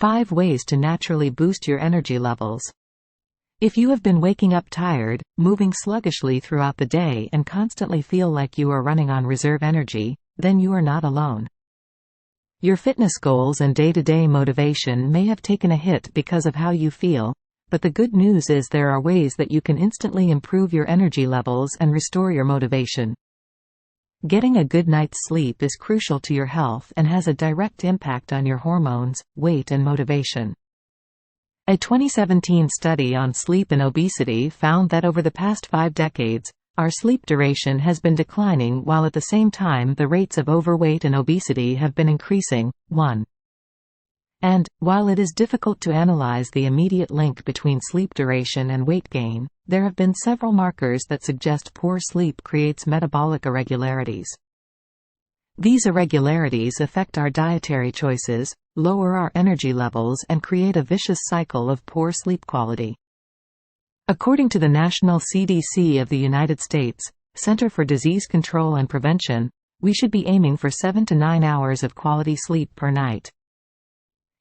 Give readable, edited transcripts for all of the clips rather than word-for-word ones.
5 ways to naturally boost your energy levels. If you have been waking up tired, moving sluggishly throughout the day and constantly feel like you are running on reserve energy, then you are not alone. Your fitness goals and day-to-day motivation may have taken a hit because of how you feel, but the good news is there are ways that you can instantly improve your energy levels and restore your motivation. Getting a good night's sleep is crucial to your health and has a direct impact on your hormones, weight and motivation. A 2017 study on sleep and obesity found that over the past 5 decades, our sleep duration has been declining while at the same time the rates of overweight and obesity have been increasing. 1. And, while it is difficult to analyze the immediate link between sleep duration and weight gain, there have been several markers that suggest poor sleep creates metabolic irregularities. These irregularities affect our dietary choices, lower our energy levels and create a vicious cycle of poor sleep quality. According to the National CDC of the United States, Center for Disease Control and Prevention, we should be aiming for 7 to 9 hours of quality sleep per night.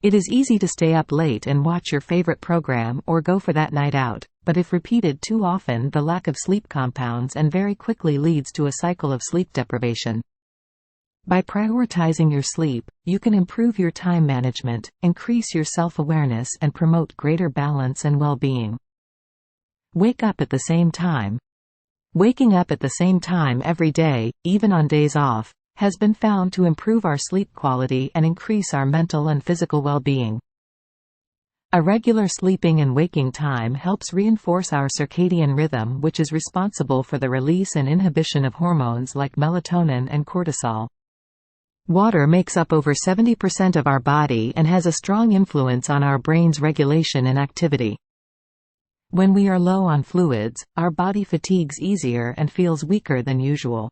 It is easy to stay up late and watch your favorite program or go for that night out, but if repeated too often, the lack of sleep compounds and very quickly leads to a cycle of sleep deprivation. By prioritizing your sleep, you can improve your time management, increase your self-awareness and promote greater balance and well-being. Wake up at the same time. Waking up at the same time every day, even on days off, has been found to improve our sleep quality and increase our mental and physical well-being. A regular sleeping and waking time helps reinforce our circadian rhythm, which is responsible for the release and inhibition of hormones like melatonin and cortisol. Water makes up over 70% of our body and has a strong influence on our brain's regulation and activity. When we are low on fluids, our body fatigues easier and feels weaker than usual.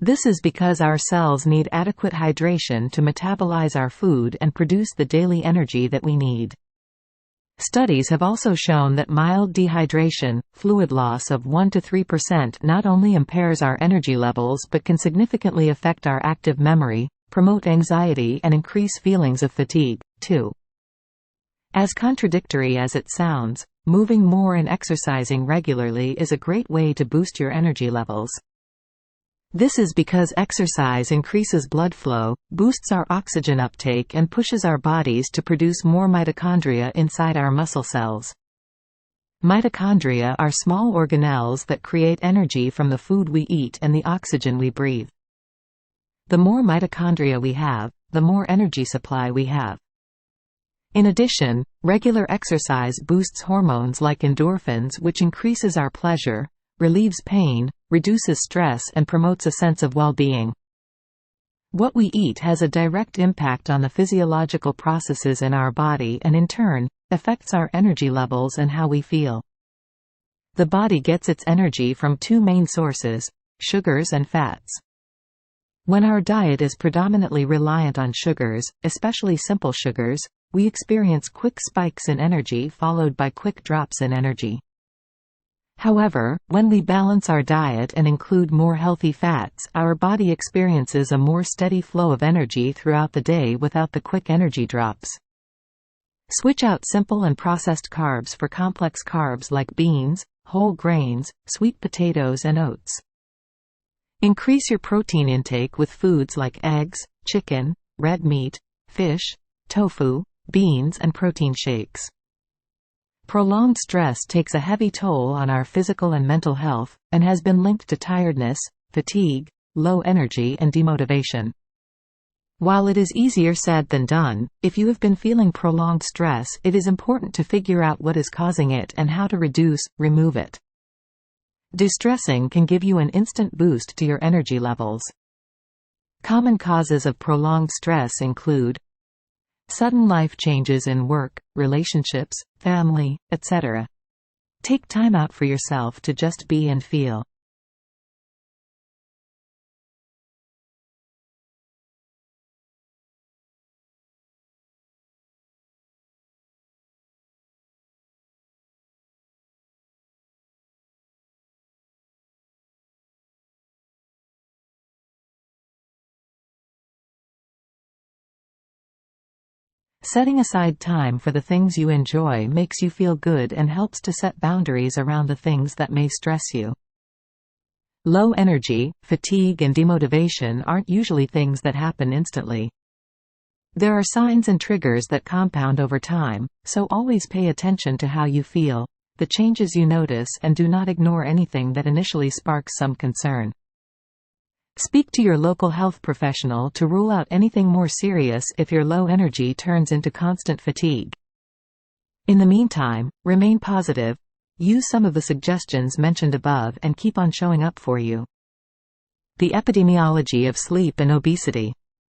This is because our cells need adequate hydration to metabolize our food and produce the daily energy that we need. Studies have also shown that mild dehydration, fluid loss of 1 to 3%, not only impairs our energy levels but can significantly affect our active memory, promote anxiety and increase feelings of fatigue, too. As contradictory as it sounds, moving more and exercising regularly is a great way to boost your energy levels. This is because exercise increases blood flow, boosts our oxygen uptake and pushes our bodies to produce more mitochondria inside our muscle cells. Mitochondria are small organelles that create energy from the food we eat and the oxygen we breathe. The more mitochondria we have, the more energy supply we have. In addition, regular exercise boosts hormones like endorphins, which increases our pleasure, relieves pain, reduces stress and promotes a sense of well-being. What we eat has a direct impact on the physiological processes in our body and in turn, affects our energy levels and how we feel. The body gets its energy from 2 main sources, sugars and fats. When our diet is predominantly reliant on sugars, especially simple sugars, we experience quick spikes in energy followed by quick drops in energy. However, when we balance our diet and include more healthy fats, our body experiences a more steady flow of energy throughout the day without the quick energy drops. Switch out simple and processed carbs for complex carbs like beans, whole grains, sweet potatoes and oats. Increase your protein intake with foods like eggs, chicken, red meat, fish, tofu, beans and protein shakes. Prolonged stress takes a heavy toll on our physical and mental health, and has been linked to tiredness, fatigue, low energy and demotivation. While it is easier said than done, if you have been feeling prolonged stress, it is important to figure out what is causing it and how to remove it. Distressing can give you an instant boost to your energy levels. Common causes of prolonged stress include sudden life changes in work, relationships, family, etc. Take time out for yourself to just be and feel. Setting aside time for the things you enjoy makes you feel good and helps to set boundaries around the things that may stress you. Low energy, fatigue and demotivation aren't usually things that happen instantly. There are signs and triggers that compound over time, so always pay attention to how you feel, the changes you notice, and do not ignore anything that initially sparks some concern. Speak to your local health professional to rule out anything more serious if your low energy turns into constant fatigue. In the meantime, remain positive, use some of the suggestions mentioned above and keep on showing up for you. The epidemiology of sleep and obesity.